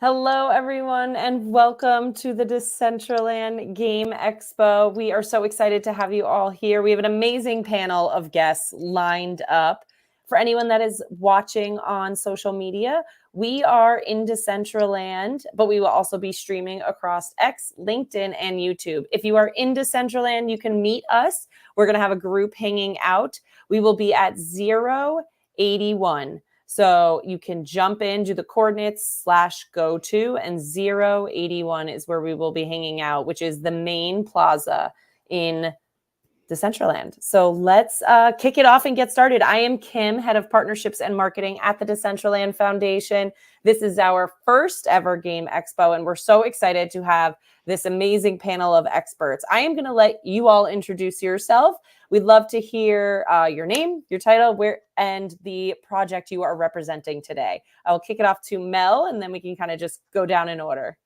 Hello, everyone, and welcome to the Decentraland Game Expo. We are so excited to have you all here. We have an amazing panel of guests lined up. For anyone that is watching on social media, we are in Decentraland, but we will also be streaming across X, LinkedIn, and YouTube. If you are in Decentraland, you can meet us. We're going to have a group hanging out. We will be at 081. So you can jump in, do the coordinates /go to, and 081 is where we will be hanging out, which is the main plaza in Decentraland. So let's kick it off and get started. I am Kim, head of partnerships and marketing at the Decentraland Foundation. This is our first ever Game Expo, and we're so excited to have this amazing panel of experts. I am going to let you all introduce yourself. We'd love to hear your name, your title, and the project you are representing today. I will kick it off to Mel, and then we can kind of just go down in order.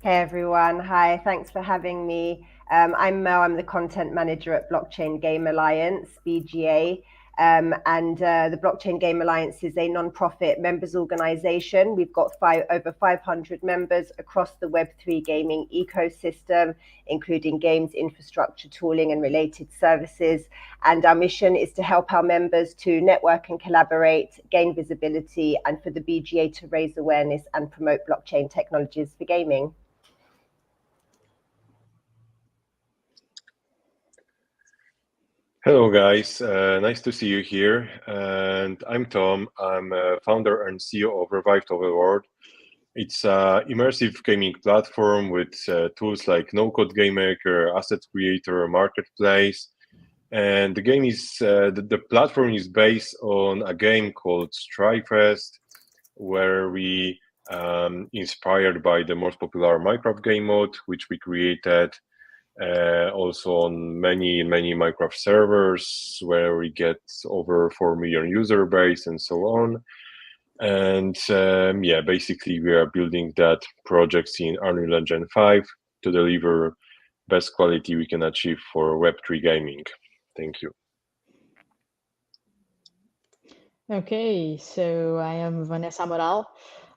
Hey everyone, hi, thanks for having me. I'm Mel, I'm the content manager at Blockchain Game Alliance, BGA. The Blockchain Game Alliance is a non-profit members organization. We've got over 500 members across the Web3 gaming ecosystem, including games, infrastructure, tooling, and related services. And our mission is to help our members to network and collaborate, gain visibility, and for the BGA to raise awareness and promote blockchain technologies for gaming. Hello guys, nice to see you here. And I'm Tom. I'm a founder and CEO of Revived Overworld. It's an immersive gaming platform with tools like no-code game maker, asset creator, marketplace. And the game is the platform is based on a game called Strikefest, where we inspired by the most popular Minecraft game mode, which we created. Also on many Minecraft servers where we get over 4 million user base and so on. And yeah, basically we are building that projects in Unreal Engine 5 to deliver best quality we can achieve for Web3 gaming. Thank you. Okay, so I am Vanessa Amaral.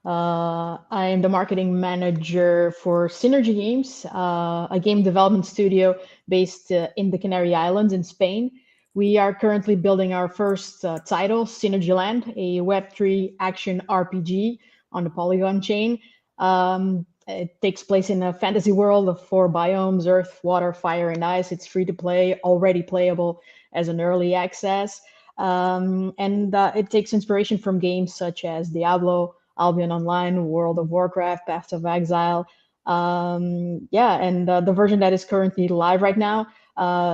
I am the marketing manager for Cichocki Games, a game development studio based in the Canary Islands in Spain. We are currently building our first title, Decentraland, a Web3 action RPG on the Polygon chain. It takes place in a fantasy world of 4 biomes, earth, water, fire, and ice. It's free to play, already playable as an early access. It takes inspiration from games such as Diablo, Albion Online, World of Warcraft, Path of Exile. The version that is currently live right now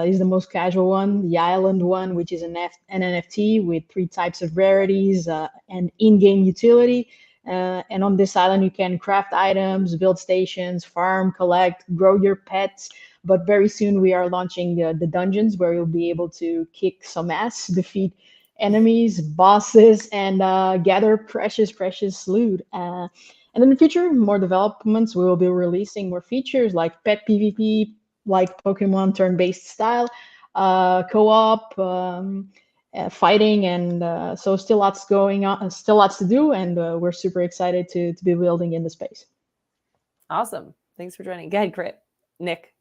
is the most casual one, the Island one, which is an NFT with 3 types of rarities and in-game utility. And on this island, you can craft items, build stations, farm, collect, grow your pets. But very soon we are launching the dungeons where you'll be able to kick some ass, defeat enemies, bosses, and gather precious loot. And in the future, more developments. We will be releasing more features like pet PvP, like Pokemon turn-based style, co-op, fighting, and so still lots going on, still lots to do, and we're super excited to be building in the space. Awesome. Thanks for joining. Go ahead, Nick.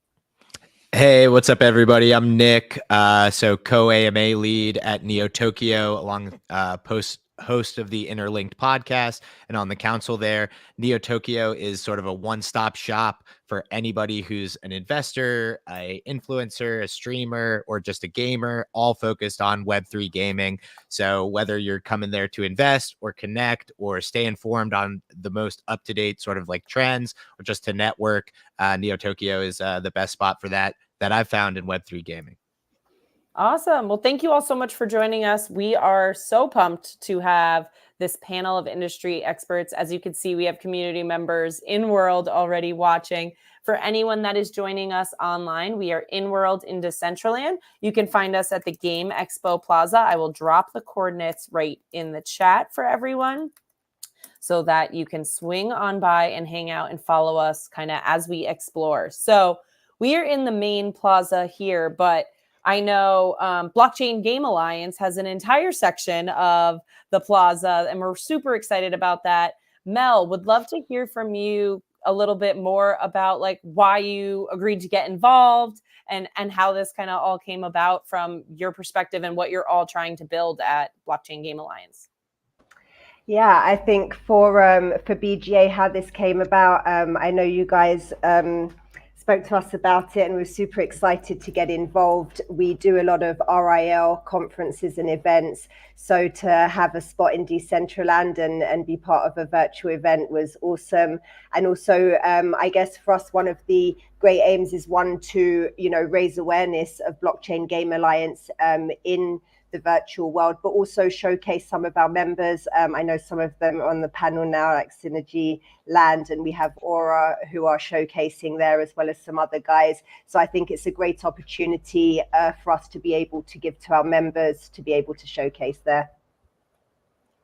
Hey, what's up, everybody? I'm Nick, so co-AMA lead at Neo Tokyo, along host of the Interlinked podcast, and on the council there. Neo Tokyo is sort of a one-stop shop for anybody who's an investor, a influencer, a streamer, or just a gamer, all focused on Web3 gaming. So whether you're coming there to invest or connect or stay informed on the most up-to-date sort of like trends or just to network, Neo Tokyo is the best spot for that I've found in Web3 gaming. Awesome. Well, thank you all so much for joining us. We are so pumped to have this panel of industry experts. As you can see, we have community members in world already watching. For anyone that is joining us online, we are in world in Decentraland. You can find us at the Game Expo Plaza. I will drop the coordinates right in the chat for everyone so that you can swing on by and hang out and follow us kind of as we explore. So we are in the main plaza here, but I know Blockchain Game Alliance has an entire section of the plaza, and we're super excited about that. Mel, would love to hear from you a little bit more about like why you agreed to get involved and how this kind of all came about from your perspective and what you're all trying to build at Blockchain Game Alliance. Yeah, I think for BGA, how this came about, I know you guys spoke to us about it and we're super excited to get involved. We do a lot of RIL conferences and events. So to have a spot in Decentraland and be part of a virtual event was awesome. And also, I guess for us, one of the great aims is one to, raise awareness of Blockchain Game Alliance in the virtual world, but also showcase some of our members. I know some of them are on the panel now, like Cichocki, and we have Aura who are showcasing there, as well as some other guys. So I think it's a great opportunity for us to be able to give to our members to be able to showcase there.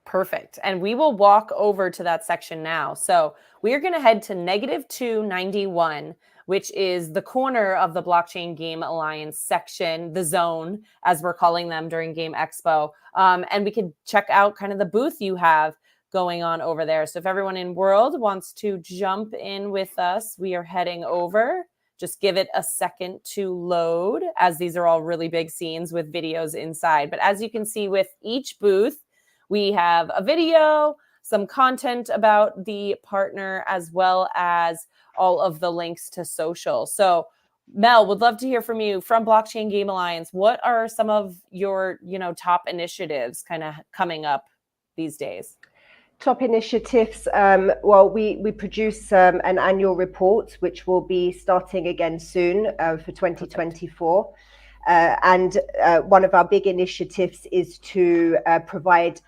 Perfect. And we will walk over to that section now. So we are going to head to -291, which is the corner of the Blockchain Game Alliance section, the zone, as we're calling them during Game Expo. And we can check out kind of the booth you have going on over there. So if everyone in World wants to jump in with us, we are heading over. Just give it a second to load, as these are all really big scenes with videos inside. But as you can see with each booth, we have a video, some content about the partner, as well as all of the links to social. So Mel, would love to hear from you from Blockchain Game Alliance. What are some of your, top initiatives kind of coming up these days? Top initiatives. Well, we produce an annual report, which will be starting again soon for 2024. And one of our big initiatives is to provide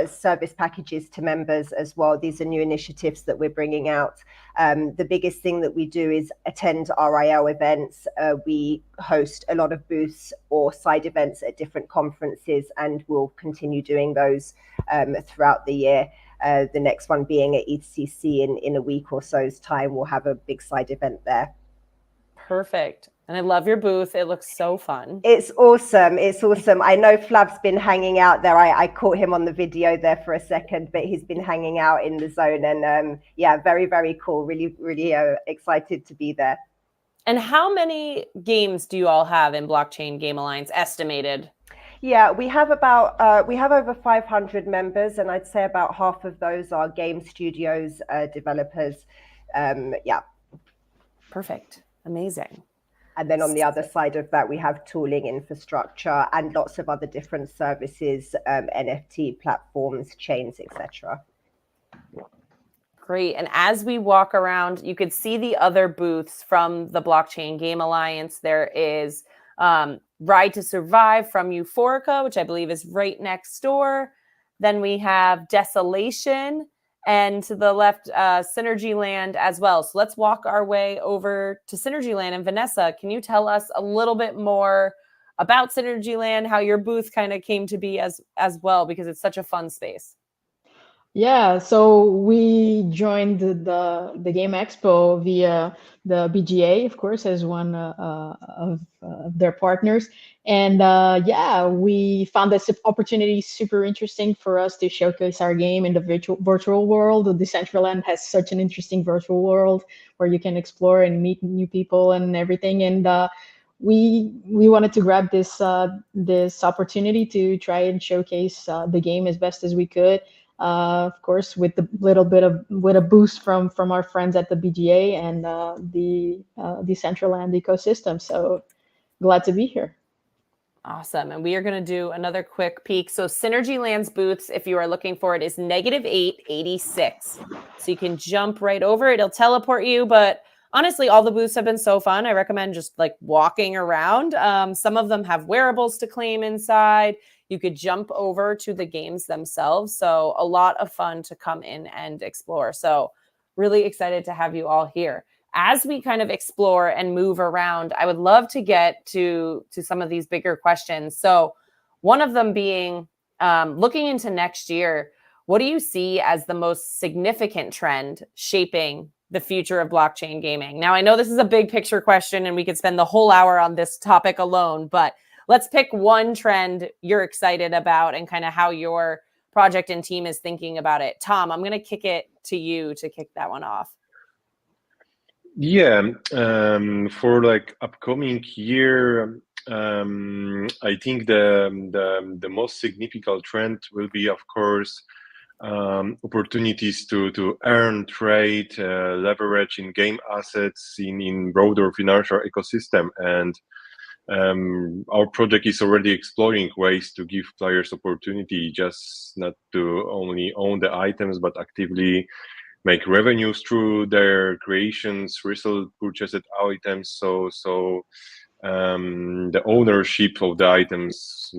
service packages to members as well. These are new initiatives that we're bringing out. The biggest thing that we do is attend RIL events. We host a lot of booths or side events at different conferences, and we'll continue doing those throughout the year. The next one being at ECC in a week or so's time. We'll have a big side event there. Perfect. And I love your booth. It looks so fun. It's awesome. It's awesome. I know Flav's been hanging out there. I caught him on the video there for a second, but he's been hanging out in the zone. And yeah, very, very cool. Really, really excited to be there. And how many games do you all have in Blockchain Game Alliance estimated? Yeah, we have over 500 members, and I'd say about half of those are game studios, developers. Yeah. Perfect. Amazing. And then on the other side of that, we have tooling, infrastructure, and lots of other different services, NFT platforms, chains, etc. Great. And as we walk around, you could see the other booths from the Blockchain Game Alliance. There is Ride to Survive from Euphorica, which I believe is right next door. Then we have Desolation, and to the left, Synergyland as well. So let's walk our way over to Synergyland. And Vanessa, can you tell us a little bit more about Synergyland, how your booth kind of came to be as well, because it's such a fun space? Yeah, so we joined the Game Expo via the BGA, of course, as one of their partners. And yeah, we found this opportunity super interesting for us to showcase our game in the virtual world. The Decentraland has such an interesting virtual world where you can explore and meet new people and everything. And we wanted to grab this opportunity to try and showcase the game as best as we could. Of course, with a little bit of a boost from our friends at the BGA and the Decentraland ecosystem. So glad to be here. Awesome. And we are going to do another quick peek. So Synergyland's booths, if you are looking for it, is -886. So you can jump right over. It'll teleport you. But honestly, all the booths have been so fun. I recommend just like walking around. Some of them have wearables to claim inside. You could jump over to the games themselves. So a lot of fun to come in and explore. So really excited to have you all here. As we kind of explore and move around, I would love to get to some of these bigger questions. So one of them being, looking into next year, what do you see as the most significant trend shaping the future of blockchain gaming? Now, I know this is a big picture question and we could spend the whole hour on this topic alone, but let's pick one trend you're excited about and kind of how you're project and team is thinking about it. Tom, I'm going to kick it to you to kick that one off. Yeah, for like upcoming year, I think the most significant trend will be, of course, opportunities to earn, trade, leverage in game assets in broader financial ecosystem. And our project is already exploring ways to give players opportunity, just not to only own the items, but actively make revenues through their creations, resell purchased items. So the ownership of the items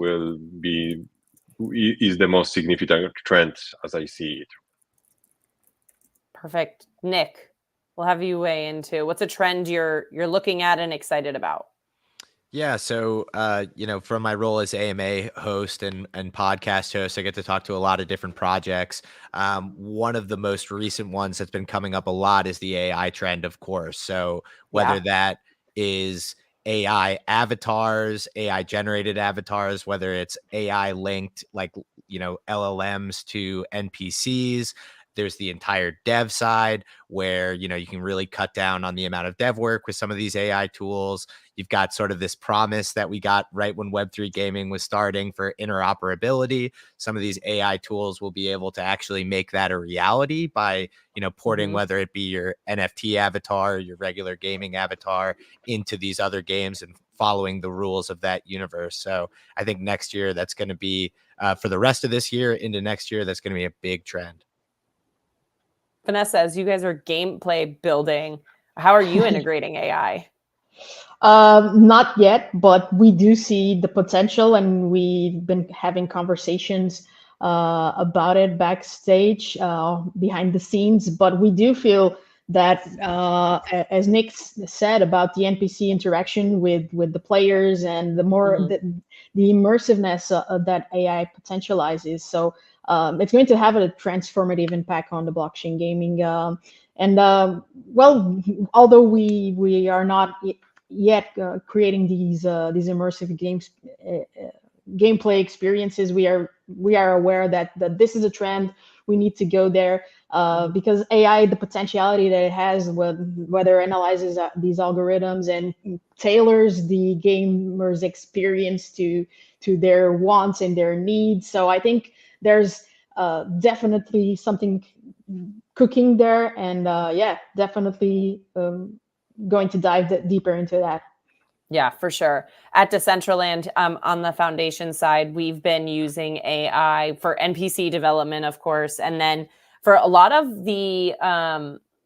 is the most significant trend as I see it. Perfect. Nick, we'll have you weigh into what's a trend you're looking at and excited about. Yeah, so from my role as AMA host and podcast host, I get to talk to a lot of different projects. One of the most recent ones that's been coming up a lot is the AI trend, of course. So whether that is AI avatars, AI generated avatars, whether it's AI linked like LLMs to NPCs. There's the entire dev side where, you can really cut down on the amount of dev work with some of these AI tools. You've got sort of this promise that we got right when Web3 gaming was starting for interoperability. Some of these AI tools will be able to actually make that a reality by, porting whether it be your NFT avatar, or your regular gaming avatar into these other games and following the rules of that universe. So I think next year that's going to be, for the rest of this year into next year, that's going to be a big trend. Vanessa, as you guys are gameplay building, how are you integrating AI? Not yet, but we do see the potential, and we've been having conversations about it backstage, behind the scenes. But we do feel that, as Nick said about the NPC interaction with the players and the more the immersiveness that AI potentializes. So it's going to have a transformative impact on the blockchain gaming. Well, although we are not yet creating these immersive gameplay experiences, we are aware that this is a trend. We need to go there because AI, the potentiality that it has, whether it analyzes these algorithms and tailors the gamer's experience to their wants and their needs. So I think there's definitely something cooking there, and definitely going to dive deeper into that. Yeah, for sure. At Decentraland, on the foundation side, we've been using AI for NPC development, of course. And then for a lot of the,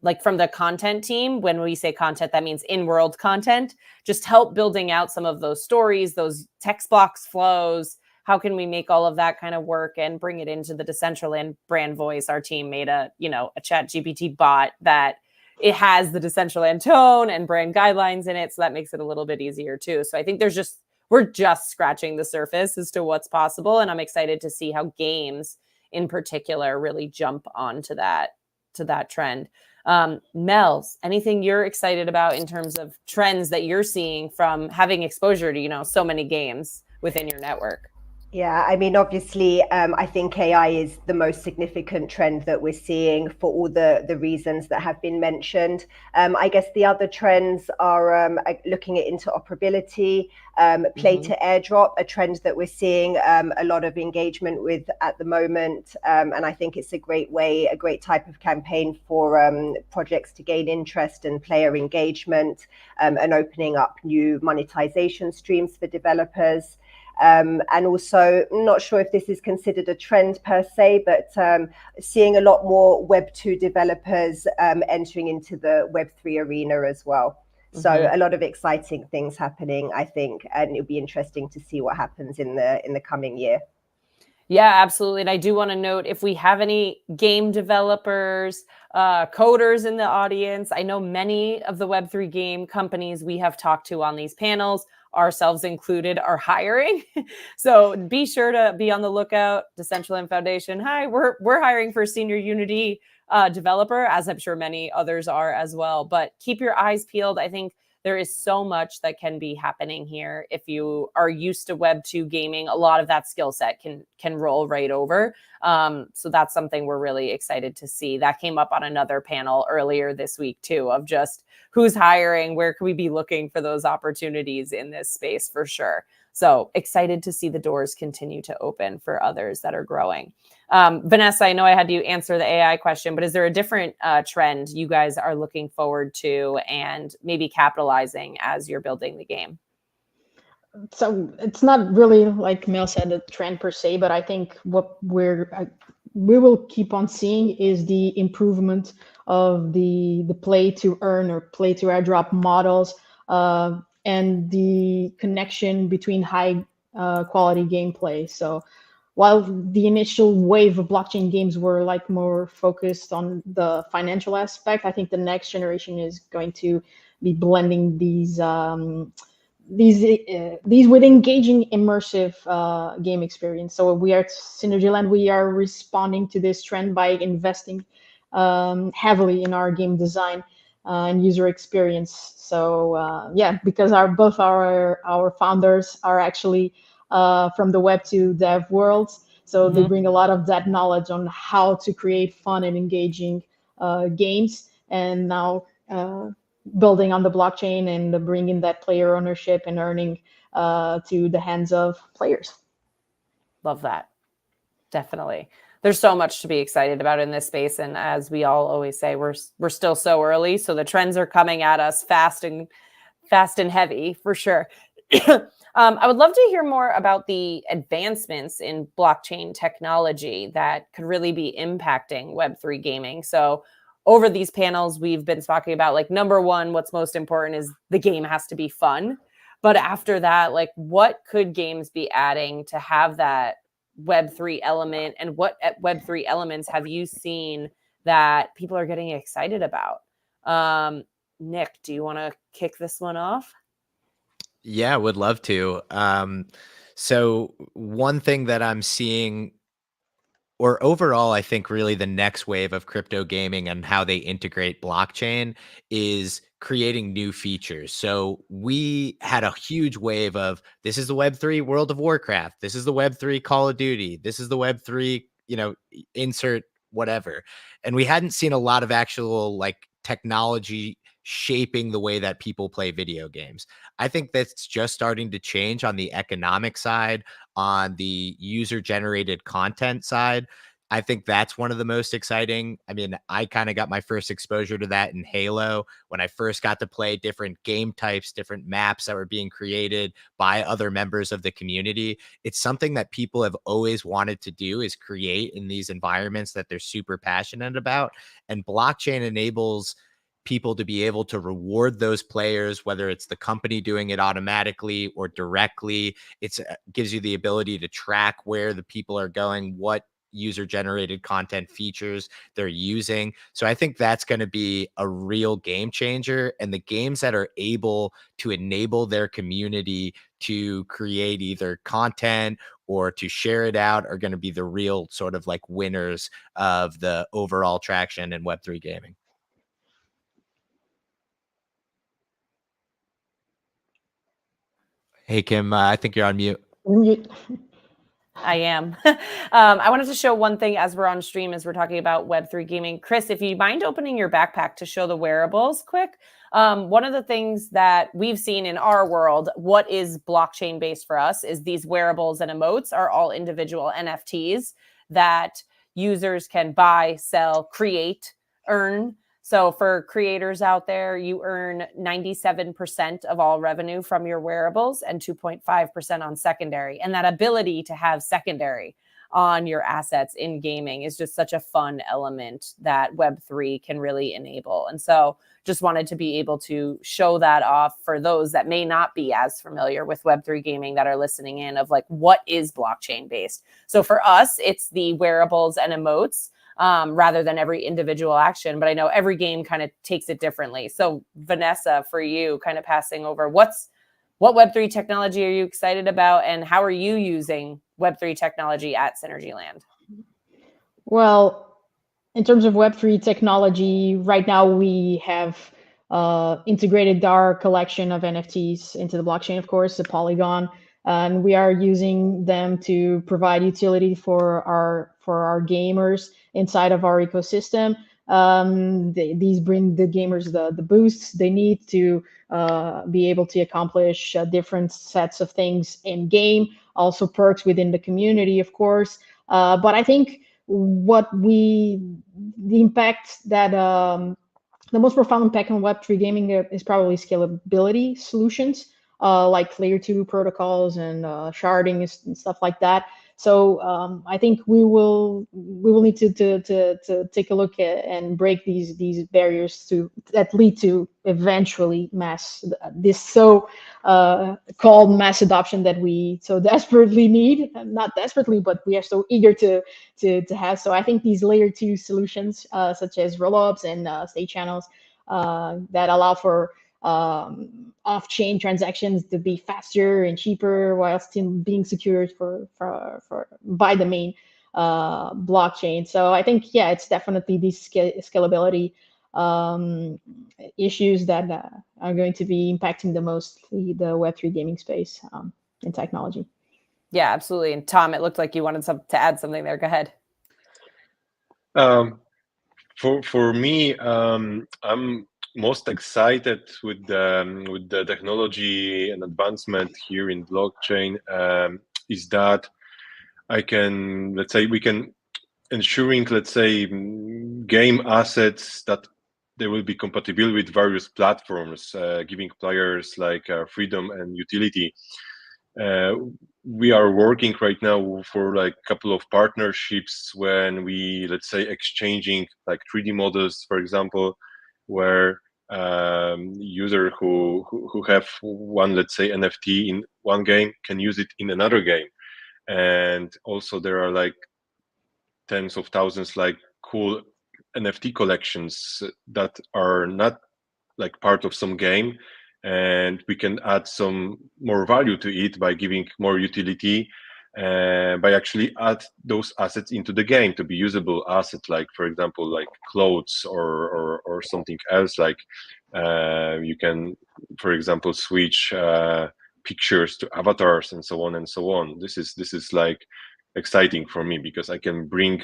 like from the content team, when we say content, that means in-world content, just help building out some of those stories, those text blocks, flows. How can we make all of that kind of work and bring it into the Decentraland brand voice? Our team made a ChatGPT bot that it has the Decentraland tone and brand guidelines in it. So that makes it a little bit easier too. So I think we're just scratching the surface as to what's possible. And I'm excited to see how games in particular really jump onto that trend. Mels, anything you're excited about in terms of trends that you're seeing from having exposure to, so many games within your network? Yeah, I mean, obviously, I think AI is the most significant trend that we're seeing for all the reasons that have been mentioned. I guess the other trends are looking at interoperability, play to airdrop, a trend that we're seeing a lot of engagement with at the moment. And I think it's a great type of campaign for projects to gain interest and player engagement, and opening up new monetization streams for developers. And also, I'm not sure if this is considered a trend per se, but seeing a lot more Web2 developers entering into the Web3 arena as well. So a lot of exciting things happening, I think, and it'll be interesting to see what happens in the coming year. Yeah, absolutely. And I do want to note, if we have any game developers, coders in the audience, I know many of the Web3 game companies we have talked to on these panels, ourselves included, are hiring. So be sure to be on the lookout. Decentraland Foundation, hi, we're hiring for a senior Unity developer, as I'm sure many others are as well. But keep your eyes peeled. I think There is so much that can be happening here. If you are used to Web2 gaming, a lot of that skill set can roll right over. So that's something we're really excited to see. That came up on another panel earlier this week too, of just who's hiring, where can we be looking for those opportunities in this space for sure. So excited to see the doors continue to open for others that are growing. Vanessa, I know I had you answer the AI question, but is there a different trend you guys are looking forward to and maybe capitalizing as you're building the game? So it's not really, like Mel said, a trend per se, but I think what we will keep on seeing is the improvement of the play to earn or play to airdrop models, and the connection between high quality gameplay. So while the initial wave of blockchain games were like more focused on the financial aspect, I think the next generation is going to be blending these with engaging immersive game experience. So we are at Synergyland, we are responding to this trend by investing heavily in our game design and user experience. So yeah, because both our founders are actually from the Web2 dev world, so they bring a lot of that knowledge on how to create fun and engaging games, and now building on the blockchain and bringing that player ownership and earning to the hands of players. Love that. Definitely. There's so much to be excited about in this space. And as we all always say, we're still so early. So the trends are coming at us fast and heavy for sure. I would love to hear more about the advancements in blockchain technology that could really be impacting Web3 gaming. So over these panels, we've been talking about, like, number one, what's most important is the game has to be fun. But after that, like, what could games be adding to have that Web3 element, and what Web3 elements have you seen that people are getting excited about? Nick, do you want to kick this one off? Yeah, would love to. So one thing that I'm seeing, or overall, I think really the next wave of crypto gaming and how they integrate blockchain is creating new features. So we had a huge wave of, this is the Web3 World of Warcraft. This is the Web3 Call of Duty. This is the Web3, insert whatever. And we hadn't seen a lot of actual like technology shaping the way that people play video games. I think that's just starting to change on the economic side, on the user generated content side. I think that's one of the most exciting. I mean, I kind of got my first exposure to that in Halo when I first got to play different game types, different maps that were being created by other members of the community. It's something that people have always wanted to do, is create in these environments that they're super passionate about. And blockchain enables people to be able to reward those players, whether it's the company doing it automatically or directly. It gives you the ability to track where the people are going, what user generated content features they're using. So I think that's going to be a real game changer. And the games that are able to enable their community to create either content or to share it out are going to be the real sort of like winners of the overall traction in Web3 gaming. Hey, Kim, I think you're on mute. I am. I wanted to show one thing as we're on stream, as we're talking about Web3 gaming. Chris, if you mind opening your backpack to show the wearables quick. One of the things that we've seen in our world, what is blockchain based for us, is these wearables and emotes are all individual NFTs that users can buy, sell, create, earn. So for creators out there, you earn 97% of all revenue from your wearables and 2.5% on secondary. And that ability to have secondary on your assets in gaming is just such a fun element that Web3 can really enable. And so just wanted to be able to show that off for those that may not be as familiar with Web3 gaming that are listening in, of like, what is blockchain based? So for us, it's the wearables and emotes, rather than every individual action. But I know every game kind of takes it differently. So Vanessa, for you, kind of passing over, what Web3 technology are you excited about, and how are you using Web3 technology at Synergyland? Well, in terms of Web3 technology, right now we have integrated our collection of NFTs into the blockchain, of course, the Polygon, and we are using them to provide utility for our gamers inside of our ecosystem. These bring the gamers the boosts they need to be able to accomplish different sets of things in game, also perks within the community, of course. But I think the impact that the most profound impact on Web3 gaming is probably scalability solutions, like layer 2 protocols and sharding and stuff like that. So I think we will need to take a look at and break these barriers that lead to eventually this called mass adoption that we so desperately need. Not desperately, but we are so eager to have. So I think these layer 2 solutions, such as rollups and state channels, that allow for off-chain transactions to be faster and cheaper while still being secured by the main blockchain. So I think, yeah, it's definitely these scalability issues that are going to be impacting the the Web3 gaming space in technology. Yeah, absolutely. And Tom, it looked like you wanted to add something there. Go ahead. For me, I'm most excited with the technology and advancement here in blockchain is that we can ensuring, game assets that they will be compatible with various platforms, giving players freedom and utility. We are working right now for a couple of partnerships when we exchanging 3D models, for example, where user who have one NFT in one game can use it in another game, and also there are tens of thousands cool NFT collections that are not part of some game, and we can add some more value to it by giving more utility, by actually add those assets into the game to be usable asset, for example clothes or something else, you can, for example, switch pictures to avatars and so on and so on. This is exciting for me because I can bring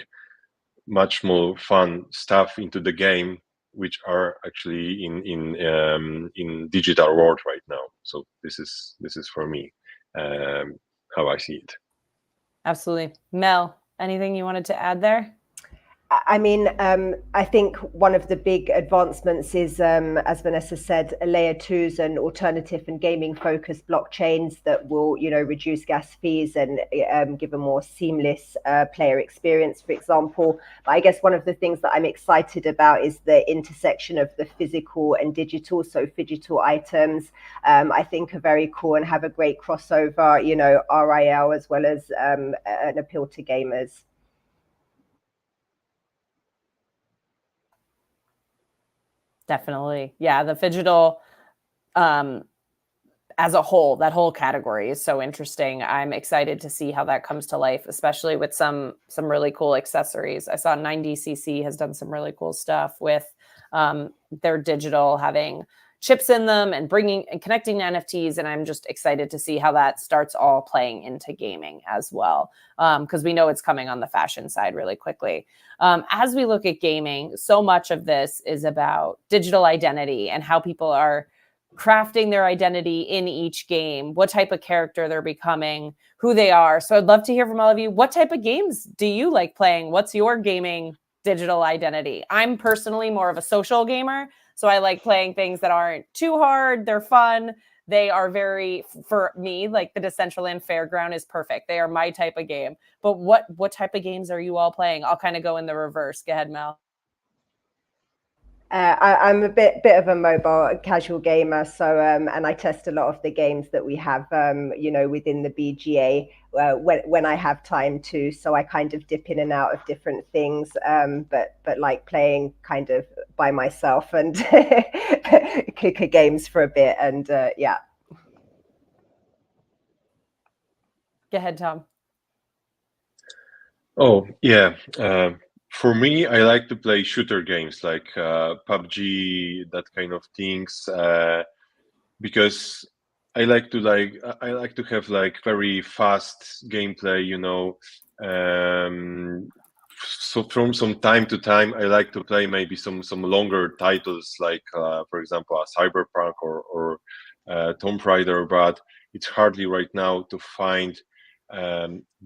much more fun stuff into the game, which are actually in digital world right now. So this is for me how I see it. Absolutely. Mel, anything you wanted to add there? I mean, I think one of the big advancements is, as Vanessa said, layer 2s and alternative and gaming focused blockchains that will, reduce gas fees and give a more seamless player experience, for example. But I guess one of the things that I'm excited about is the intersection of the physical and digital. So digital items, I think, are very cool and have a great crossover, RIL, as well as an appeal to gamers. Definitely. Yeah, the phygital as a whole, that whole category is so interesting. I'm excited to see how that comes to life, especially with some really cool accessories. I saw 90cc has done some really cool stuff with their digital having chips in them and bringing and connecting to NFTs. And I'm just excited to see how that starts all playing into gaming as well, because we know it's coming on the fashion side really quickly. As we look at gaming, so much of this is about digital identity and how people are crafting their identity in each game, what type of character they're becoming, who they are. So I'd love to hear from all of you. What type of games do you like playing? What's your gaming digital identity? I'm personally more of a social gamer. So I like playing things that aren't too hard. They're fun. They are very, for me, the Decentraland Fairground is perfect. They are my type of game. But what type of games are you all playing? I'll kind of go in the reverse. Go ahead, Mel. I'm a bit of a mobile casual gamer, so and I test a lot of the games that we have, within the BGA when I have time to. So I kind of dip in and out of different things, but like playing kind of by myself and clicker games for a bit, and yeah. Go ahead, Tom. Oh yeah. For me, I like to play shooter games like PUBG, that kind of things, because I like to have like very fast gameplay, So from some time to time, I like to play maybe some longer titles, like for example, a Cyberpunk or Tomb Raider. But it's hardly right now to find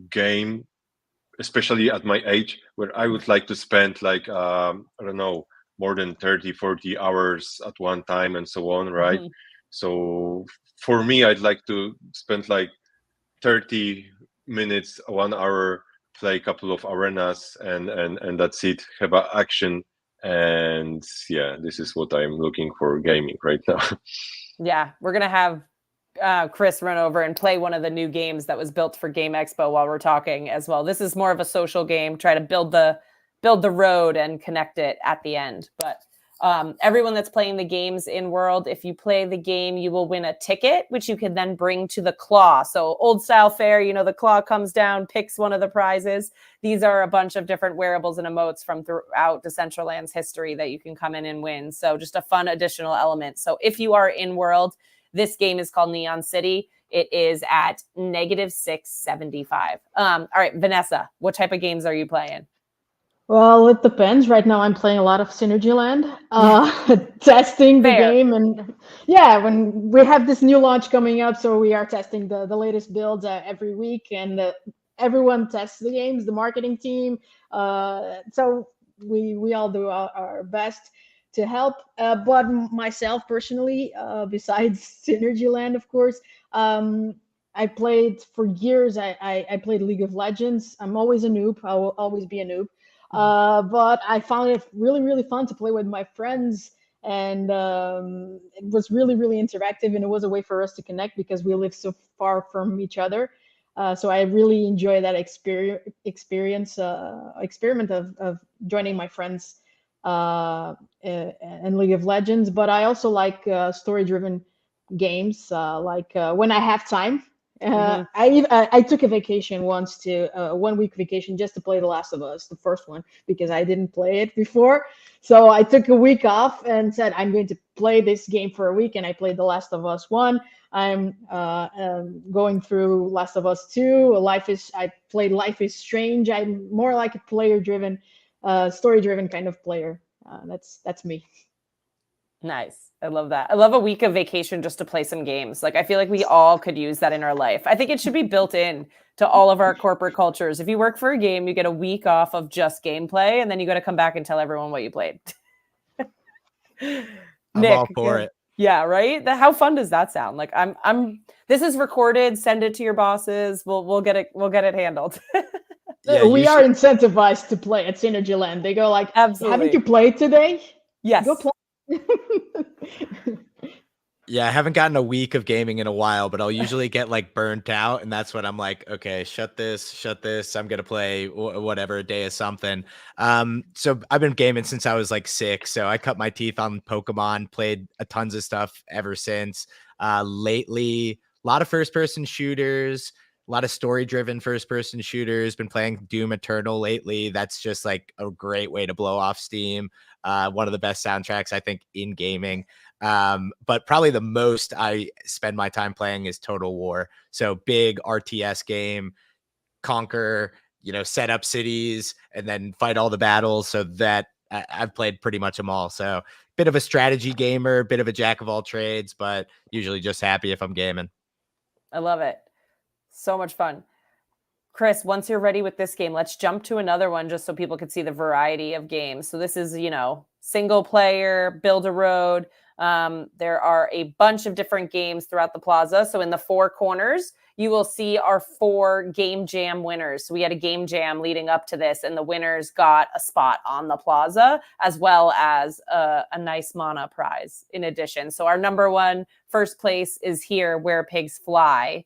game, especially at my age, where I would like to spend like I don't know, more than 30, 40 hours at one time and so on, right? So for me, I'd like to spend like 30 minutes, 1 hour, play a couple of arenas, and that's it. Have a action, and yeah, this is what I'm looking for gaming right now. Yeah, we're gonna have Chris run over and play one of the new games that was built for Game Expo while we're talking as well. This is more of a social game, try to build the road and connect it at the end. But everyone that's playing the games in World, if you play the game, you will win a ticket, which you can then bring to the claw. So old style fair, the claw comes down, picks one of the prizes. These are a bunch of different wearables and emotes from throughout Decentraland's history that you can come in and win. So just a fun additional element. So if you are in World, this game is called Neon City. It is at -675. All right, Vanessa, what type of games are you playing? Well, it depends. Right now, I'm playing a lot of Synergyland, testing the game, and when we have this new launch coming up, so we are testing the latest builds every week, and everyone tests the games, the marketing team. So we all do our best to help. But myself personally, besides Synergyland, of course, I played for years. I played League of Legends. I'm always a noob. I will always be a noob. But I found it really, really fun to play with my friends, and it was really, really interactive, and it was a way for us to connect because we live so far from each other. So I really enjoy that experiment of joining my friends in League of Legends. But I also like story-driven games, like when I have time. I took a vacation once, to 1 week vacation, just to play The Last of Us, the first one, because I didn't play it before. So I took a week off and said, I'm going to play this game for a week, and I played The Last of Us 1. I'm going through Last of Us 2. I played Life is Strange. I'm more like a player-driven, story-driven kind of player. That's me. Nice. I love that. I love a week of vacation just to play some games. Like, I feel like we all could use that in our life. I think it should be built in to all of our corporate cultures. If you work for a game, you get a week off of just gameplay, and then you got to come back and tell everyone what you played. I'm all for it. Yeah, right? How fun does that sound? Like, this is recorded, send it to your bosses. We'll get it handled. Yeah, we are incentivized to play at Synergyland. They go like, absolutely. Haven't you played today? Yes. Go play. Yeah, I haven't gotten a week of gaming in a while, but I'll usually get like burnt out, and that's when I'm like, okay, shut this. I'm gonna play whatever, a day of something. So I've been gaming since I was like 6, so I cut my teeth on Pokemon, played a tons of stuff ever since. Lately, a lot of first-person shooters, a lot of story-driven first-person shooters. Been playing Doom Eternal lately. That's just like a great way to blow off steam. One of the best soundtracks, I think, in gaming. But probably the most I spend my time playing is Total War. So big RTS game, conquer, set up cities and then fight all the battles. So that I've played pretty much them all. So bit of a strategy gamer, bit of a jack of all trades, but usually just happy if I'm gaming. I love it. So much fun. Chris, once you're ready with this game, let's jump to another one just so people can see the variety of games. So this is, single player, build a road. There are a bunch of different games throughout the plaza. So in the 4 corners, you will see our 4 game jam winners. So we had a game jam leading up to this, and the winners got a spot on the plaza, as well as a nice mana prize in addition. So our number 1 first place is here, Where Pigs Fly.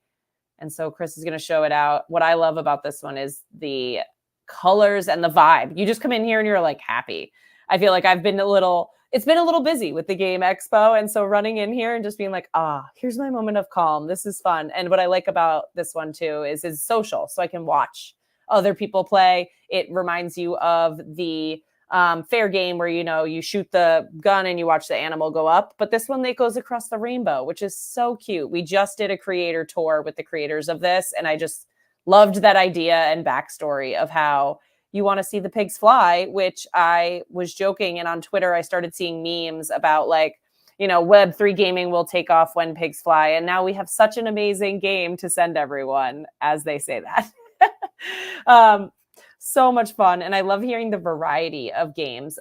And so Chris is going to show it out. What I love about this one is the colors and the vibe. You just come in here and you're like happy. I feel like it's been a little busy with the Game Expo. And so running in here and just being like, here's my moment of calm. This is fun. And what I like about this one too is it's social. So I can watch other people play. It reminds you of the fair game where, you shoot the gun and you watch the animal go up. But this one, that goes across the rainbow, which is so cute. We just did a creator tour with the creators of this, and I just loved that idea and backstory of how you want to see the pigs fly, which I was joking. And on Twitter, I started seeing memes about like, Web3 gaming will take off when pigs fly. And now we have such an amazing game to send everyone as they say that. So much fun. And I love hearing the variety of games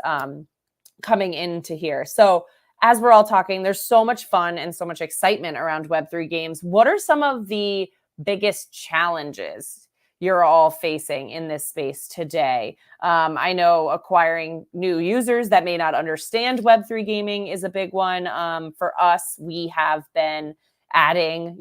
coming into here. So as we're all talking, there's so much fun and so much excitement around Web3 games. What are some of the biggest challenges you're all facing in this space today? I know acquiring new users that may not understand Web3 gaming is a big one. For us, we have been adding,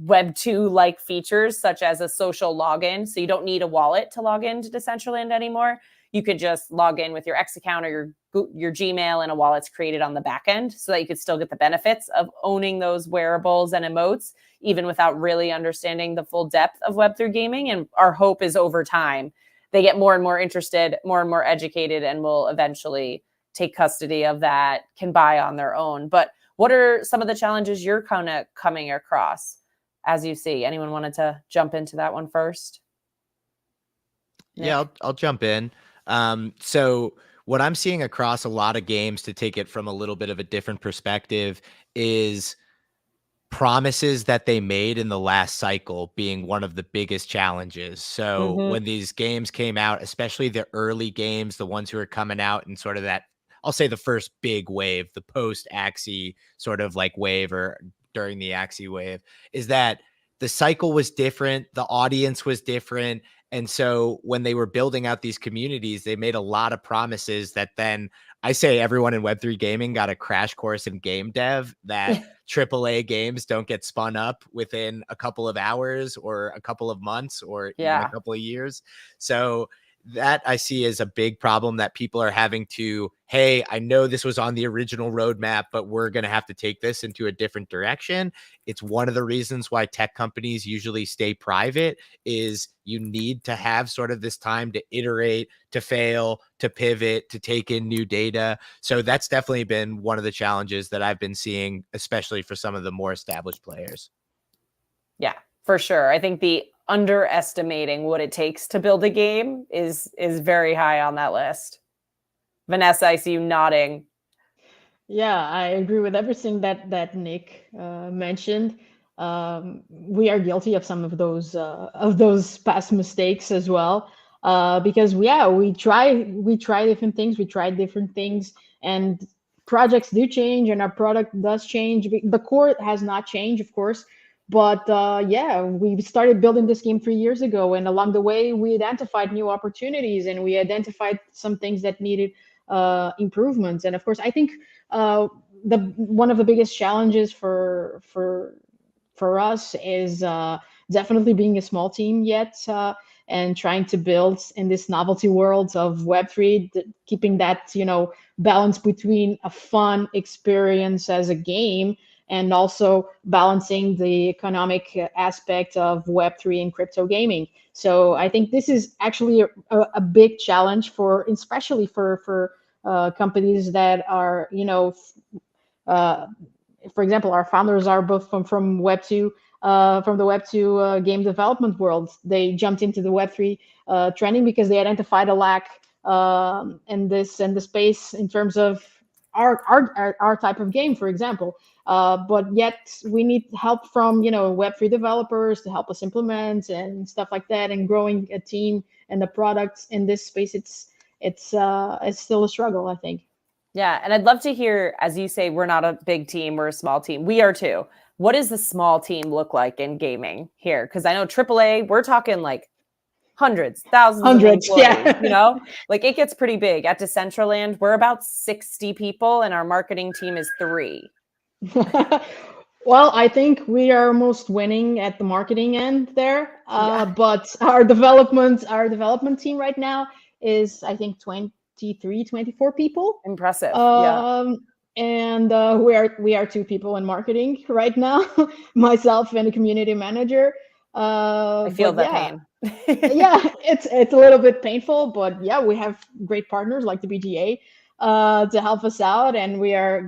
Web2 like features such as a social login. So you don't need a wallet to log into Decentraland anymore. You could just log in with your X account or your Gmail, and a wallet's created on the back end so that you could still get the benefits of owning those wearables and emotes, even without really understanding the full depth of Web3 gaming. And our hope is over time, they get more and more interested, more and more educated, and will eventually take custody of that, can buy on their own. But what are some of the challenges you're kind of coming across as you see? Anyone wanted to jump into that one first? Nick? Yeah, I'll jump in. So what I'm seeing across a lot of games, to take it from a little bit of a different perspective, is promises that they made in the last cycle being one of the biggest challenges. So when these games came out, especially the early games, the ones who are coming out in sort of that, I'll say the first big wave, the post-Axie sort of like wave, or during the Axie wave, is that the cycle was different, the audience was different. And so when they were building out these communities, they made a lot of promises that then, I say everyone in Web3 gaming got a crash course in game dev, that AAA games don't get spun up within a couple of hours or a couple of months or even a couple of years. So that I see as a big problem, that people are having to, hey, I know this was on the original roadmap, but we're going to have to take this into a different direction. It's one of the reasons why tech companies usually stay private, is you need to have sort of this time to iterate, to fail, to pivot, to take in new data. So that's definitely been one of the challenges that I've been seeing, especially for some of the more established players. Yeah, for sure. I think the underestimating what it takes to build a game is very high on that list. Vanessa, I see you nodding. Yeah, I agree with everything that Nick mentioned. We are guilty of some of those past mistakes as well, because we try different things, and projects do change, and our product does change. The core has not changed, of course. But we started building this game 3 years ago, and along the way, we identified new opportunities, and we identified some things that needed improvements. And of course, I think one of the biggest challenges for us is definitely being a small team yet, and trying to build in this novelty world of Web3, keeping that balance between a fun experience as a game and also balancing the economic aspect of Web3 and crypto gaming. So I think this is actually a big challenge especially for companies that are, for example, our founders are both from Web2, from the Web2 game development world. They jumped into the Web3 trending because they identified a lack in the space in terms of our type of game, for example. But yet we need help from Web3 developers to help us implement and stuff like that, and growing a team and the products in this space. It's still a struggle, I think. Yeah, and I'd love to hear, as you say, we're not a big team, we're a small team. We are too. What does the small team look like in gaming here? Because I know AAA, we're talking like hundreds, thousands of employees, like it gets pretty big. At Decentraland, we're about 60 people, and our marketing team is 3. Well, I think we are most winning at the marketing end there. But our development team right now is, I think, 23, 24 people. Impressive. And we are 2 people in marketing right now, myself and a community manager. I feel that pain. Yeah, it's a little bit painful, but yeah, we have great partners like the BGA to help us out, and we are,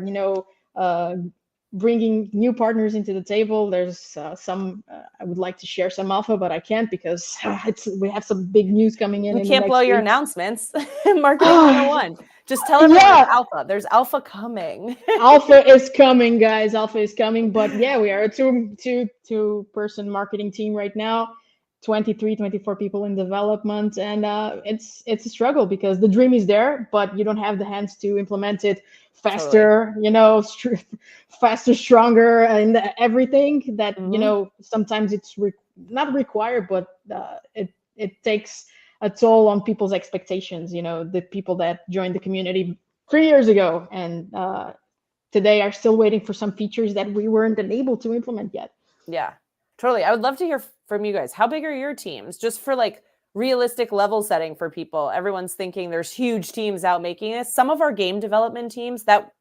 bringing new partners into the table. There's some I would like to share some alpha, but I can't because we have some big news coming in You the can't next blow your weeks. announcements. Marketing 101. Just tell everyone Yeah. it's alpha. There's alpha coming. Alpha is coming, guys. Alpha is coming. But yeah, we are a two person marketing team right now. 23, 24 people in development, and it's a struggle because the dream is there, but you don't have the hands to implement it faster. Faster, stronger, and everything that sometimes it's not required, but it takes a toll on people's expectations. The people that joined the community 3 years ago and today are still waiting for some features that we weren't able to implement yet. Yeah, totally. I would love to hear from you guys. How big are your teams? Just for like realistic level setting for people. Everyone's thinking there's huge teams out making this. Some of our game development teams that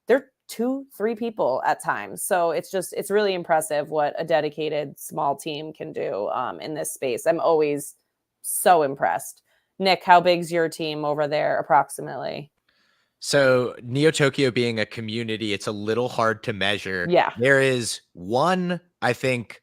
they're 2-3 people at times. So it's really impressive what a dedicated small team can do in this space. I'm always so impressed. Nick, how big's your team over there approximately? So Neo-Tokyo being a community, it's a little hard to measure. Yeah. There is one, I think,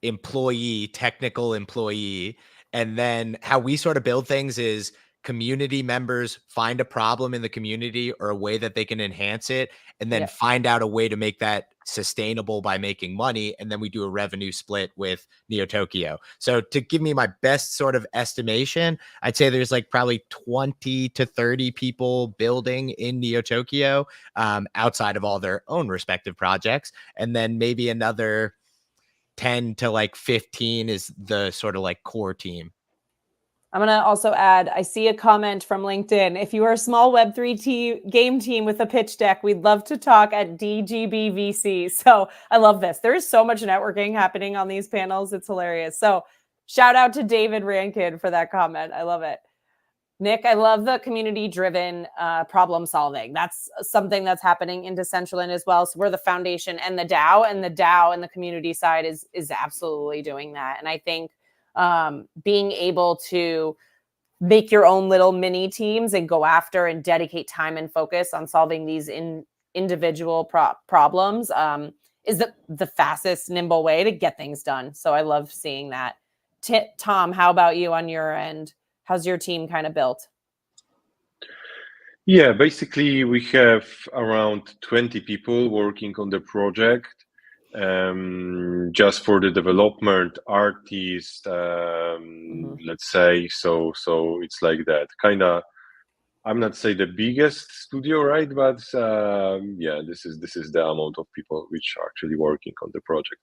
technical employee. And then how we sort of build things is community members find a problem in the community or a way that they can enhance it, and then find out a way to make that sustainable by making money. And then we do a revenue split with Neo-Tokyo. So to give me my best sort of estimation, I'd say there's like probably 20 to 30 people building in Neo-Tokyo outside of all their own respective projects. And then maybe another 10 to like 15 is the sort of like core team. I'm going to also add, I see a comment from LinkedIn. If you are a small Web3 game team with a pitch deck, we'd love to talk at DGBVC. So I love this. There is so much networking happening on these panels. It's hilarious. So shout out to David Rankin for that comment. I love it. Nick, I love the community-driven problem solving. That's something that's happening in Decentraland as well. So we're the foundation and the DAO and the community side is absolutely doing that. And I think being able to make your own little mini teams and go after and dedicate time and focus on solving these individual problems is the fastest, nimble way to get things done. So I love seeing that. Tom, how about you on your end? How's your team kind of built? Yeah, basically we have around 20 people working on the project. Just for the development, artists, let's say. So it's like that. Kind of, I'm not say the biggest studio, right? But yeah, this is the amount of people which are actually working on the project.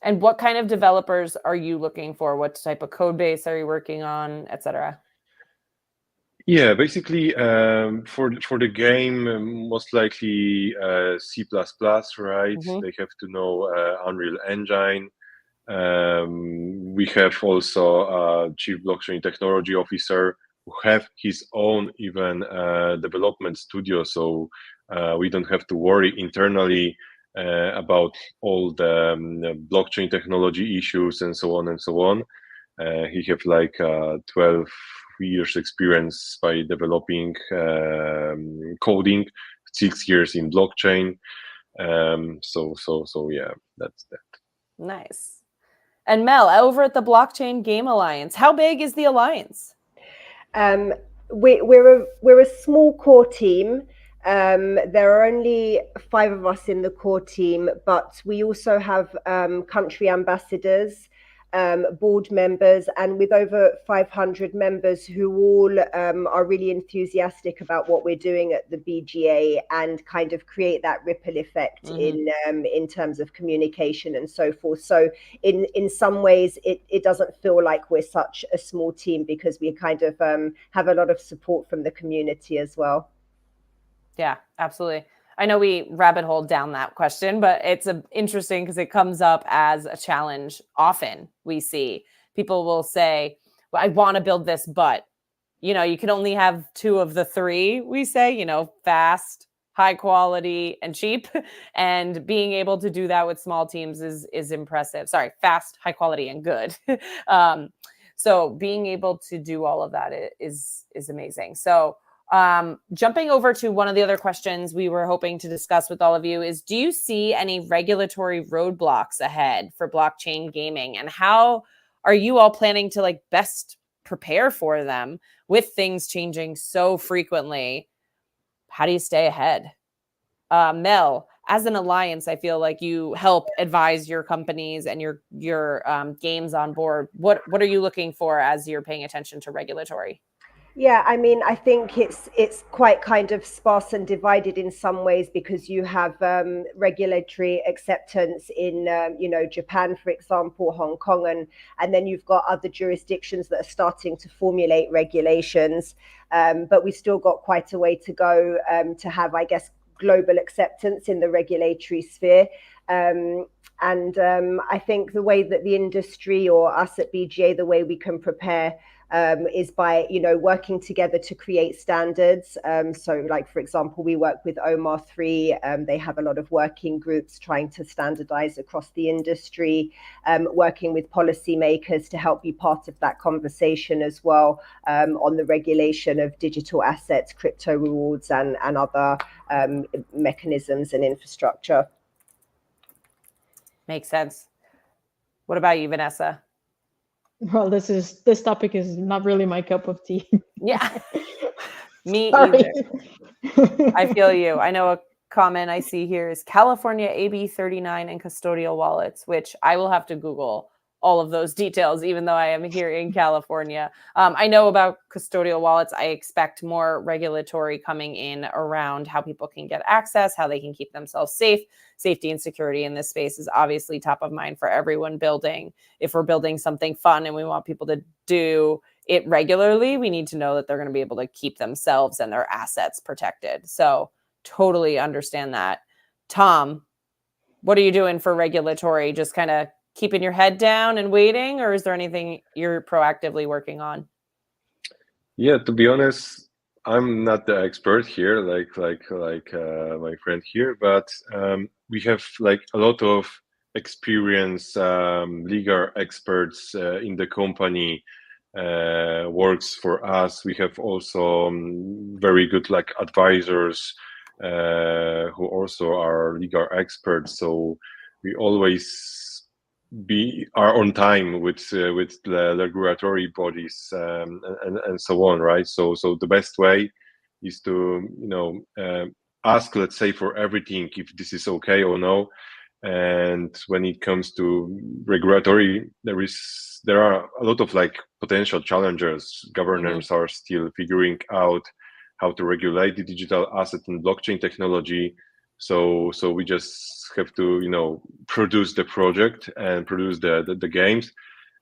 And what kind of developers are you looking for? What type of code base are you working on, etc.? Yeah, basically for the game, most likely C++, right? They have to know Unreal Engine. We have also a chief blockchain technology officer who have his own even development studio, so we don't have to worry internally about all the blockchain technology issues and so on and so on. He have like 12 years experience by developing coding, 6 years in blockchain. So yeah, that's that. Nice. And Mel, over at the Blockchain Game Alliance, how big is the alliance? We're a small core team. There are only 5 of us in the core team, but we also have country ambassadors, board members, and with over 500 members who all are really enthusiastic about what we're doing at the BGA and kind of create that ripple effect in terms of communication and so forth. So in some ways, it doesn't feel like we're such a small team because we kind of have a lot of support from the community as well. Yeah, absolutely. I know we rabbit hole down that question, but it's interesting because it comes up as a challenge. Often we see people will say, well, I want to build this, but you can only have 2 of the 3, we say, fast, high quality, and cheap. And being able to do that with small teams is impressive. Sorry, fast, high quality, and good. So being able to do all of that is amazing. So jumping over to one of the other questions we were hoping to discuss with all of you is, do you see any regulatory roadblocks ahead for blockchain gaming, and how are you all planning to like best prepare for them with things changing so frequently? How do you stay ahead? Mel, as an alliance, I feel like you help advise your companies and your games on board. What are you looking for as you're paying attention to regulatory? Yeah, I mean, I think it's quite kind of sparse and divided in some ways, because you have regulatory acceptance in Japan, for example, Hong Kong, and then you've got other jurisdictions that are starting to formulate regulations. But we've still got quite a way to go to have, I guess, global acceptance in the regulatory sphere. I think the way that the industry, or us at BGA, the way we can prepare is by working together to create standards. So like, for example, we work with OMAR 3. They have a lot of working groups trying to standardize across the industry, working with policymakers to help be part of that conversation as well, on the regulation of digital assets, crypto rewards, and other mechanisms and infrastructure. Makes sense. What about you, Vanessa? Well, this topic is not really my cup of tea. Yeah, me Sorry. either. I feel you. I know a comment I see here is California AB 39 and custodial wallets, which I will have to Google all of those details, even though I am here in California. I know about custodial wallets. I expect more regulatory coming in around how people can get access, how they can keep themselves safe. Safety and security in this space is obviously top of mind for everyone building. If we're building something fun and we want people to do it regularly, we need to know that they're going to be able to keep themselves and their assets protected. So totally understand that. Tom, what are you doing for regulatory? Just kind of keeping your head down and waiting, or is there anything you're proactively working on? Yeah, to be honest, I'm not the expert here, like my friend here, but we have like a lot of experienced legal experts in the company. Works for us. We have also very good like advisors who also are legal experts. So we always are on time with the regulatory bodies and so on, right? So the best way is to ask, let's say, for everything if this is okay or no. And when it comes to regulatory, there are a lot of like potential challenges. Governors are still figuring out how to regulate the digital asset and blockchain technology. So we just have to produce the project and produce the games,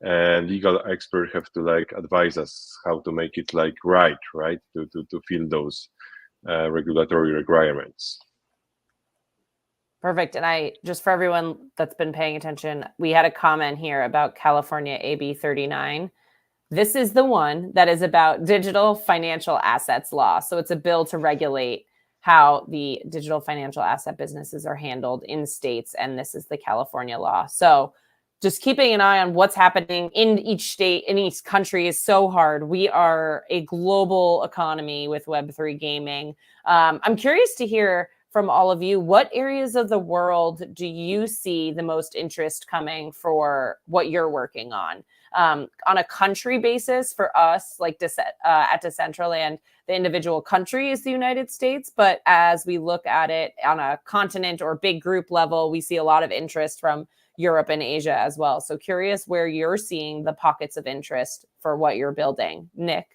and legal experts have to like advise us how to make it like right to fill those regulatory requirements. Perfect. And just for everyone that's been paying attention, we had a comment here about California AB 39. This is the one that is about digital financial assets law. So it's a bill to regulate how the digital financial asset businesses are handled in states. And this is the California law. So just keeping an eye on what's happening in each state, in each country is so hard. We are a global economy with Web3 gaming. I'm curious to hear from all of you, what areas of the world do you see the most interest coming for what you're working on? On a country basis, for us, like at Decentraland, the individual country is the United States. But as we look at it on a continent or big group level, we see a lot of interest from Europe and Asia as well. So curious where you're seeing the pockets of interest for what you're building. Nick?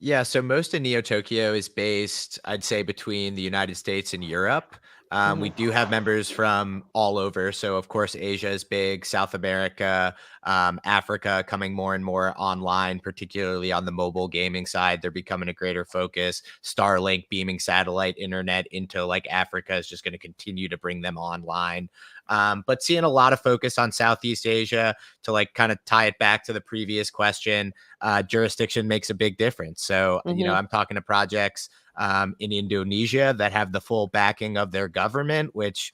Yeah, so most of Neo Tokyo is based, I'd say, between the United States and Europe. We do have members from all over. So, of course, Asia is big, South America, Africa coming more and more online, particularly on the mobile gaming side. They're becoming a greater focus. Starlink beaming satellite internet into like Africa is just going to continue to bring them online. But seeing a lot of focus on Southeast Asia to like kind of tie it back to the previous question. Jurisdiction makes a big difference. So, I'm talking to projects in Indonesia that have the full backing of their government, which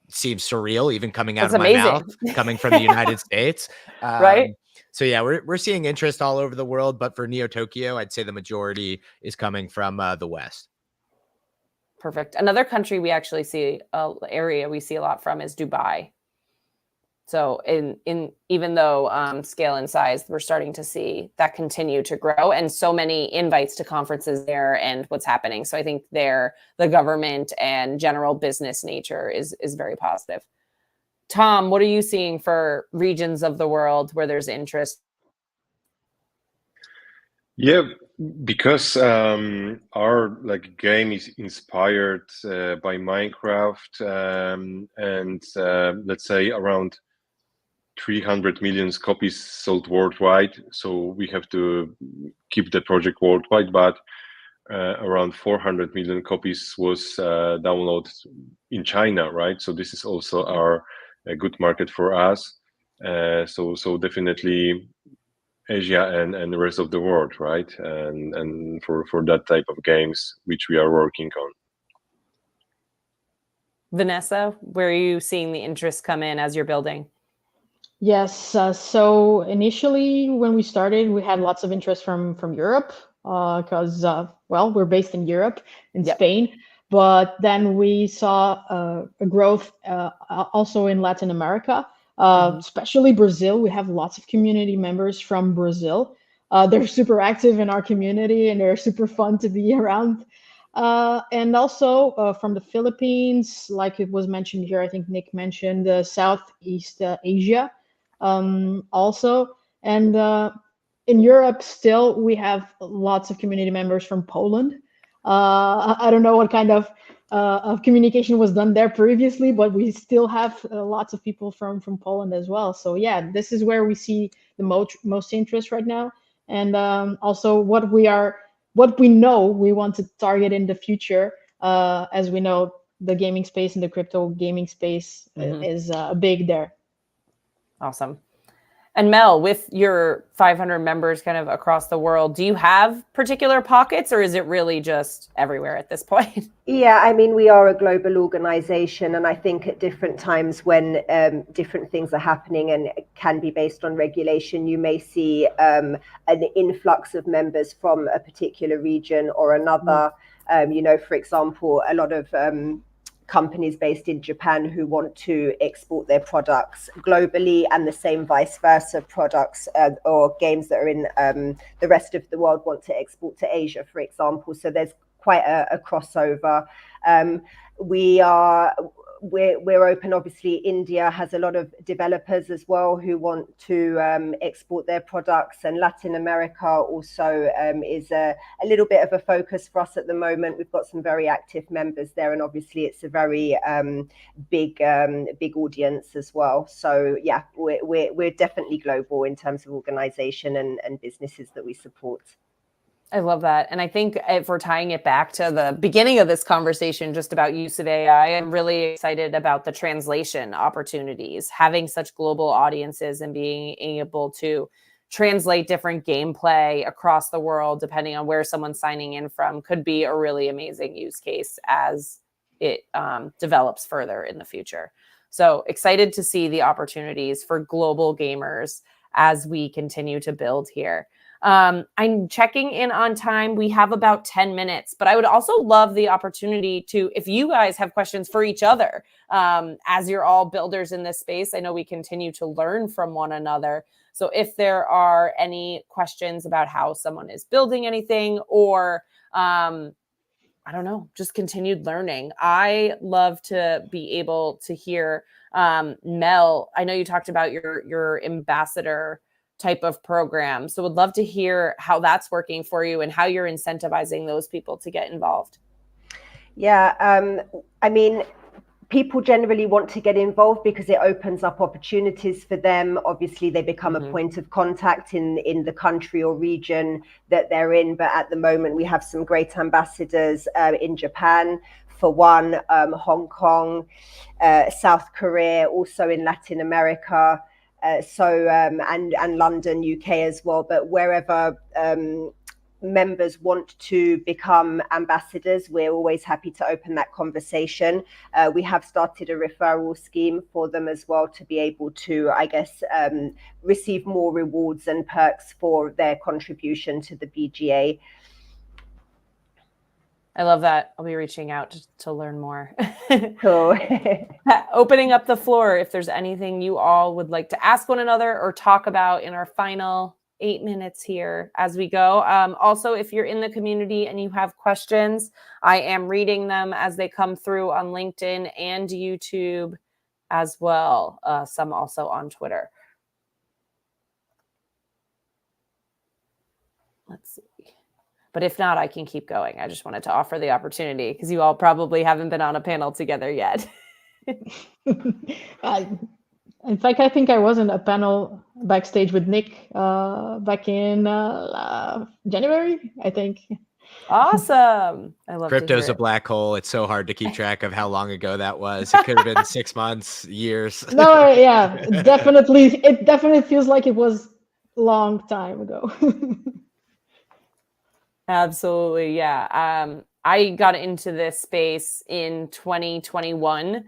seems surreal, even coming out That's of my amazing. mouth, coming from the United States. Right? So yeah, we're seeing interest all over the world, but for Neo Tokyo, I'd say the majority is coming from the West. Perfect. Another country we actually see, area we see a lot from is Dubai. So in even though scale and size, we're starting to see that continue to grow, and so many invites to conferences there and what's happening. So I think there, the government and general business nature is very positive. Tom, what are you seeing for regions of the world where there's interest? Yeah, because our like game is inspired by Minecraft, and let's say around 300 million copies sold worldwide. So we have to keep the project worldwide, but around 400 million copies was downloaded in China, right? So this is also a good market for us. So definitely Asia and the rest of the world, right? And for that type of games which we are working on. Vanessa, where are you seeing the interest come in as you're building? Yes. So initially, when we started, we had lots of interest from Europe because, well, we're based in Europe, in Spain. But then we saw a growth also in Latin America, especially Brazil. We have lots of community members from Brazil. They're super active in our community and they're super fun to be around. And also from the Philippines, like it was mentioned here, I think Nick mentioned Southeast Asia. Also, and in Europe still we have lots of community members from Poland. I don't know what kind of communication was done there previously, but we still have lots of people from Poland as well. So yeah, this is where we see the most interest right now, and also what we know we want to target in the future, as we know the gaming space and the crypto gaming space is big there. Awesome. And Mel, with your 500 members kind of across the world, do you have particular pockets or is it really just everywhere at this point? Yeah, I mean, we are a global organization, and I think at different times when different things are happening and it can be based on regulation, you may see an influx of members from a particular region or another. You know, for example, a lot of companies based in Japan who want to export their products globally, and the same vice versa, products or games that are in the rest of the world want to export to Asia, for example. So there's quite a crossover. We're open. Obviously, India has a lot of developers as well who want to export their products, and Latin America also is a little bit of a focus for us at the moment. We've got some very active members there, and obviously it's a very big audience as well. So yeah, we're definitely global in terms of organization and businesses that we support. I love that. And I think if we're tying it back to the beginning of this conversation, just about use of AI, I'm really excited about the translation opportunities, having such global audiences and being able to translate different gameplay across the world, depending on where someone's signing in from, could be a really amazing use case as it develops further in the future. So excited to see the opportunities for global gamers as we continue to build here. I'm checking in on time. We have about 10 minutes, but I would also love the opportunity to, if you guys have questions for each other, as you're all builders in this space, I know we continue to learn from one another. So if there are any questions about how someone is building anything, or I don't know, just continued learning, I love to be able to hear. Mel, I know you talked about your ambassador type of program. So would love to hear how that's working for you and how you're incentivizing those people to get involved. Yeah, I mean, people generally want to get involved because it opens up opportunities for them. Obviously, they become a point of contact in the country or region that they're in. But at the moment, we have some great ambassadors in Japan, for one, Hong Kong, South Korea, also in Latin America. And London, UK as well, but wherever members want to become ambassadors, we're always happy to open that conversation. We have started a referral scheme for them as well to be able to, I guess, receive more rewards and perks for their contribution to the BGA. I love that. I'll be reaching out to learn more. Cool. Opening up the floor, if there's anything you all would like to ask one another or talk about in our final 8 minutes here as we go. Also, if you're in the community and you have questions, I am reading them as they come through on LinkedIn and YouTube as well. Some also on Twitter. Let's see. But if not, I can keep going. I just wanted to offer the opportunity because you all probably haven't been on a panel together yet. In fact, I think I was in a panel backstage with Nick back in January, I think. Awesome. I love Crypto's a black hole. It's so hard to keep track of how long ago that was. It could have been 6 months, years. No, yeah, it definitely feels like it was a long time ago. Absolutely. Yeah. I got into this space in 2021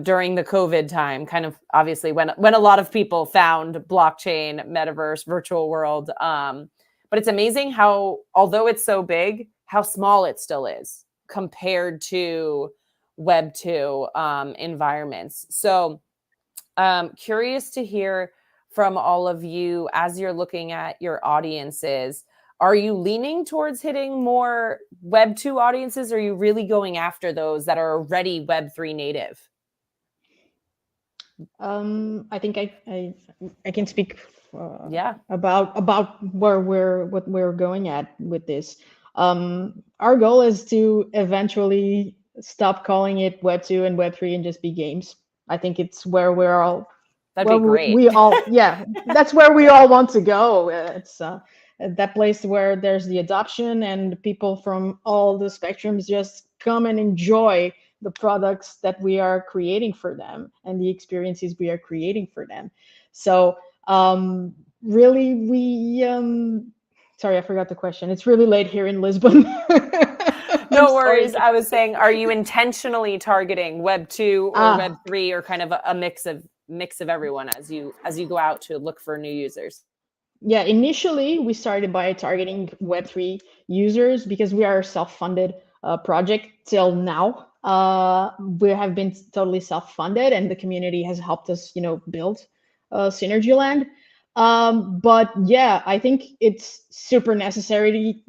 during the COVID time, kind of obviously when a lot of people found blockchain, metaverse, virtual world. But it's amazing how, although it's so big, how small it still is compared to Web 2 environments. So curious to hear from all of you as you're looking at your audiences. Are you leaning towards hitting more Web 2 audiences? Or are you really going after those that are already Web 3 native? I think I can speak about what we're going at with this. Our goal is to eventually stop calling it Web 2 and Web 3 and just be games. I think it's where we're all. That'd be great. We all, yeah, that's where we all want to go. It's that place where there's the adoption and people from all the spectrums just come and enjoy the products that we are creating for them and the experiences we are creating for them. So really, we sorry, I forgot the question. It's really late here in Lisbon. No worries. I was saying, are you intentionally targeting Web 2 or Web 3 or kind of a mix of everyone as you go out to look for new users? Yeah, initially we started by targeting Web3 users because we are a self-funded project till now. We have been totally self-funded, and the community has helped us, build Synergyland. But yeah, I think it's super necessary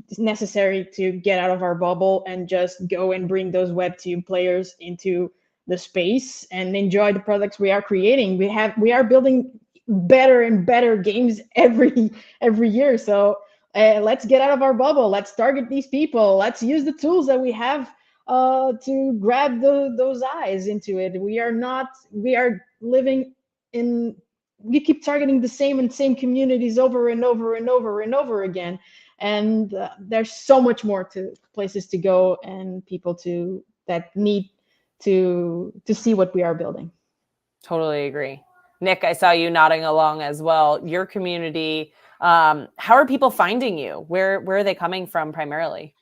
to get out of our bubble and just go and bring those Web2 players into the space and enjoy the products we are creating. We are building better and better games every year. So let's get out of our bubble. Let's target these people. Let's use the tools that we have to grab those eyes into it. We are living in. We keep targeting the same communities over and over and over and over again. And there's so much more to places to go and people that need to see what we are building. Totally agree. Nick, I saw you nodding along as well. Your community, how are people finding you? Where are they coming from primarily?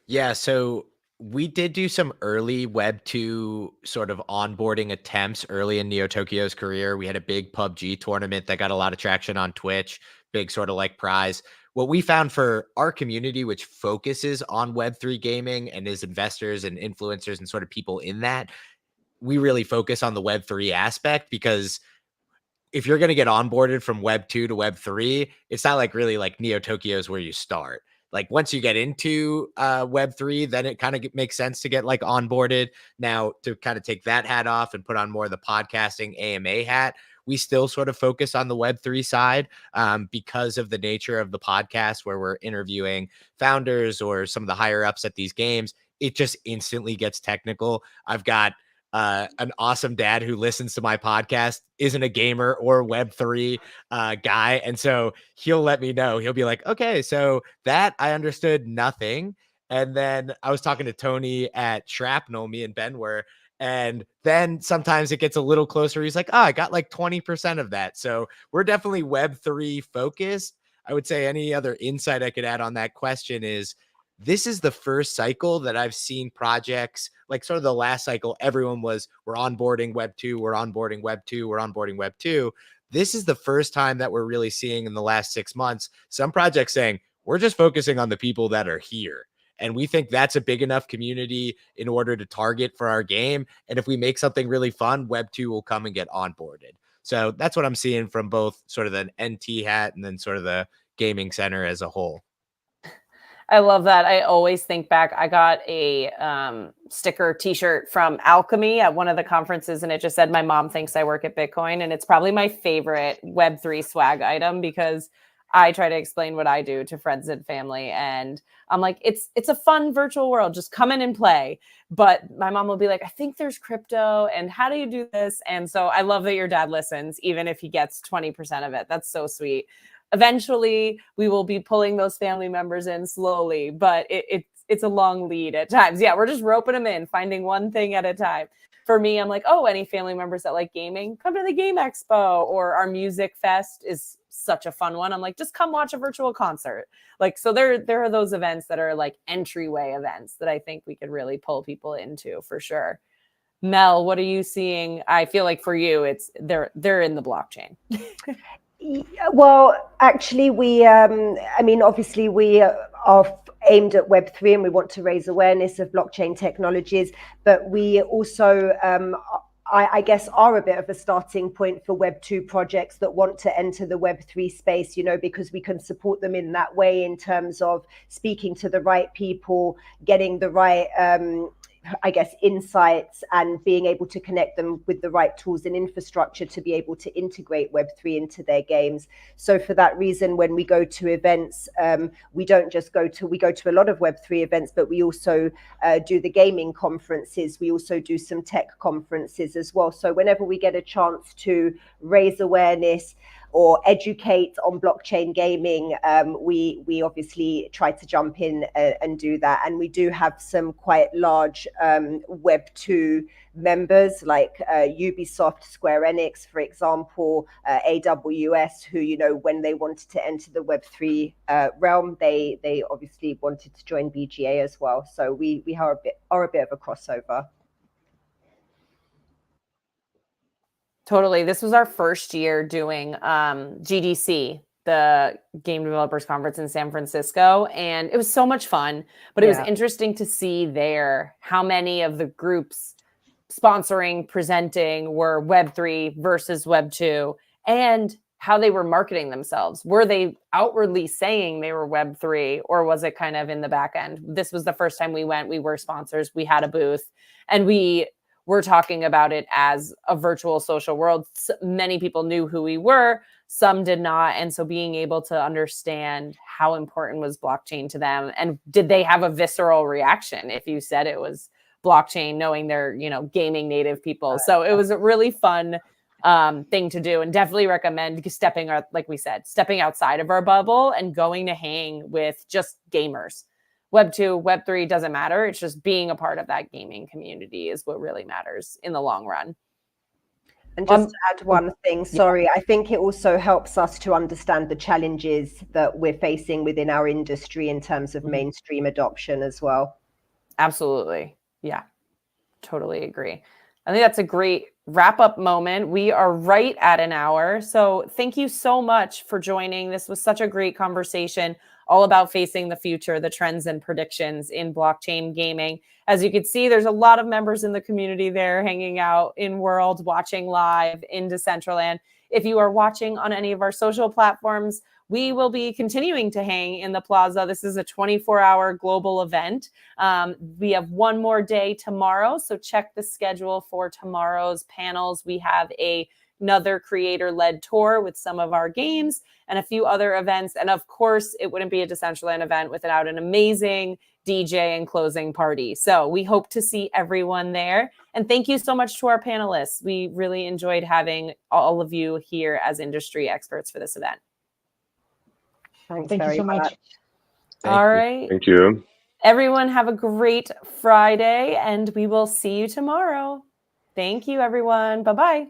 Yeah, so we did do some early Web 2 sort of onboarding attempts early in Cichocki's career. We had a big PUBG tournament that got a lot of traction on Twitch, big sort of like prize. What we found for our community, which focuses on Web3 gaming and is investors and influencers and sort of people in that, we really focus on the Web3 aspect, because if you're going to get onboarded from Web 2 to Web 3, it's not like really like Cichocki's where you start. Like once you get into Web 3, then it kind of makes sense to get like onboarded. Now, to kind of take that hat off and put on more of the podcasting AMA hat, we still sort of focus on the Web 3 side because of the nature of the podcast where we're interviewing founders or some of the higher ups at these games. It just instantly gets technical. I've got an awesome dad who listens to my podcast, isn't a gamer or Web3 guy. And so he'll let me know. He'll be like, okay, so that I understood nothing. And then I was talking to Tony at Shrapnel, me and Ben were, and then sometimes it gets a little closer. He's like, oh, I got like 20% of that. So we're definitely Web3 focused. I would say any other insight I could add on that question is this is the first cycle that I've seen projects like sort of the last cycle. Everyone was, we're onboarding Web 2, we're onboarding Web 2, we're onboarding Web 2. This is the first time that we're really seeing in the last 6 months, some projects saying, we're just focusing on the people that are here. And we think that's a big enough community in order to target for our game. And if we make something really fun, Web 2 will come and get onboarded. So that's what I'm seeing from both sort of an NT hat and then sort of the gaming center as a whole. I love that. I always think back. I got a sticker t-shirt from Alchemy at one of the conferences, and it just said, my mom thinks I work at Bitcoin. And it's probably my favorite Web3 swag item because I try to explain what I do to friends and family. And I'm like, it's a fun virtual world. Just come in and play. But my mom will be like, I think there's crypto. And how do you do this? And so I love that your dad listens, even if he gets 20% of it. That's so sweet. Eventually, we will be pulling those family members in slowly, but it's a long lead at times. Yeah, we're just roping them in, finding one thing at a time. For me, I'm like, oh, any family members that like gaming, come to the Game Expo, or our music fest is such a fun one. I'm like, just come watch a virtual concert. Like, so there are those events that are like entryway events that I think we could really pull people into for sure. Mel, what are you seeing? I feel like for you, it's they're in the blockchain. Well, actually, obviously we are aimed at Web3 and we want to raise awareness of blockchain technologies, but we also, I guess, are a bit of a starting point for Web2 projects that want to enter the Web3 space, because we can support them in that way in terms of speaking to the right people, getting the right insights, and being able to connect them with the right tools and infrastructure to be able to integrate Web3 into their games. So for that reason, when we go to events, we go to a lot of Web3 events, but we also do the gaming conferences. We also do some tech conferences as well. So whenever we get a chance to raise awareness or educate on blockchain gaming, we obviously try to jump in and do that. And we do have some quite large Web2 members like Ubisoft, Square Enix, for example, AWS, who, when they wanted to enter the Web3 realm, they obviously wanted to join BGA as well. So we are a bit of a crossover. Totally. This was our first year doing GDC, the Game Developers Conference in San Francisco. And it was so much fun, but it was interesting to see there how many of the groups sponsoring, presenting were Web3 versus Web2, and how they were marketing themselves. Were they outwardly saying they were Web3, or was it kind of in the back end? This was the first time we went. We were sponsors. We had a booth, and we're talking about it as a virtual social world. Many people knew who we were, some did not. And so being able to understand how important was blockchain to them, and did they have a visceral reaction if you said it was blockchain, knowing they're, gaming native people. So it was a really fun thing to do, and definitely recommend stepping outside of our bubble and going to hang with just gamers. Web2, Web3 doesn't matter. It's just being a part of that gaming community is what really matters in the long run. And just to add one thing, sorry, I think it also helps us to understand the challenges that we're facing within our industry in terms of mainstream adoption as well. Absolutely. Yeah, totally agree. I think that's a great wrap-up moment. We are right at an hour. So thank you so much for joining. This was such a great conversation, all about facing the future, the trends and predictions in blockchain gaming. As you can see, there's a lot of members in the community there hanging out in World, watching live in Decentraland. If you are watching on any of our social platforms, we will be continuing to hang in the plaza. This is a 24-hour global event. We have one more day tomorrow, so check the schedule for tomorrow's panels. We have another creator-led tour with some of our games and a few other events. And of course, it wouldn't be a Decentraland event without an amazing DJ and closing party. So we hope to see everyone there. And thank you so much to our panelists. We really enjoyed having all of you here as industry experts for this event. Thank you so much. All right. Thank you. Everyone have a great Friday, and we will see you tomorrow. Thank you, everyone. Bye-bye.